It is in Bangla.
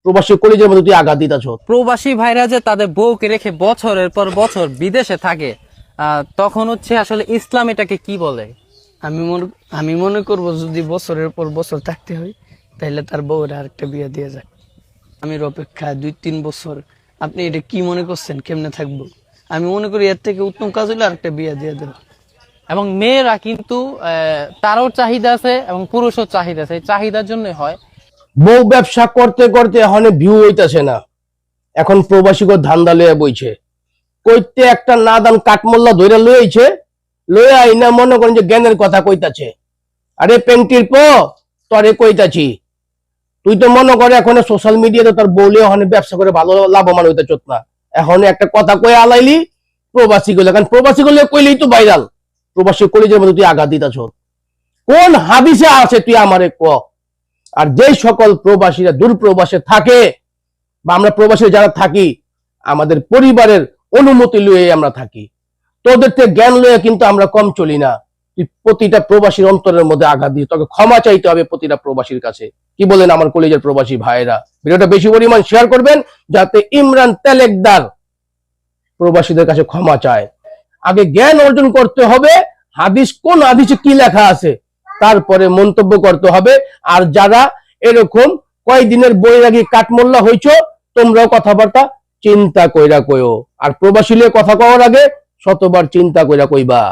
প্রবাসী কলিজের মধ্যে তুই আঘাত দিতেছ। প্রবাসী ভাইরা যে তাদের বউকে রেখে বছরের পর বছর বিদেশে থাকে, তখন হচ্ছে আসলে ইসলাম এটাকে কি বলে? আমি মনে করব যদি বছরের পর বছর থাকতে হয় তাহলে তার বউয়ের আরেকটা বিয়ে দিয়ে যায়। আমি অপেক্ষা 2-3 বছর, আপনি এটা কি মনে করছেন কেমনে থাকবো? আমি মনে করি এর থেকে উত্তম কাজ হলে আরেকটা বিয়ে দিয়ে দেবো। এবং মেয়েরা কিন্তু তারও চাহিদা আছে এবং পুরুষও চাহিদা আছে, এই চাহিদার জন্য হয়। বউ ব্যবসা করতে করতে এখন ভিউ হইতাছে না, এখন প্রবাসী ধান্দা লইয়া বইছে। কইতে একটা না দান কাঠমোল্লা ধইরা লইছে, লইয়া আইনা মনে করেন যে জ্ঞানের কথা কইতাছে। আরে পেন্টির প তরে কইতাছি, তুই তো মনে করে এখন সোশ্যাল মিডিয়াতে তোর বউলে ওখানে ব্যবসা করে ভালো লাভবান হইতে চোত না। এখন একটা কথা কয়ে আলাইলি প্রবাসী গুলো, কারণ প্রবাসী গুলো কইলেই তো ভাইরাল। প্রবাসী কলিজের মধ্যে তুই আঘাত দিতেছ। কোন হাদিসে আছে তুই আমারে ক? আর যেই সকল প্রবাসীরা দূর প্রবাসে থাকে বা আমরা প্রবাসী যারা থাকি, আমাদের পরিবারের অনুমতি লয়ে আমরা থাকি, তোদের থেকে জ্ঞান লয়ে কিন্তু আমরা কম চলি না। তুই প্রতিটা প্রবাসীর অন্তরের মধ্যে আঘাত দিয়ে তোকে ক্ষমা চাইতে হবে প্রতিটা প্রবাসীর কাছে। কি বলেন আমার কলেজের প্রবাসী ভাইরা? ভিডিওটা বেশি পরিমাণ শেয়ার করবেন যাতে ইমরান তালেকদার প্রবাসীদের কাছে ক্ষমা চায়। আগে জ্ঞান অর্জন করতে হবে, হাদিস কোন হাদিসে কি লেখা আছে তারপরে মন্তব্য করতে হবে। আর যারা এরকম কয়েকদিনের বৈরাগী কাঠমোল্লা হইছো, তোমরাও কথাবার্তা চিন্তা কইরা কইও। আর প্রবাসী কথা কওয়ার আগে শতবার চিন্তা কইরা কইবা।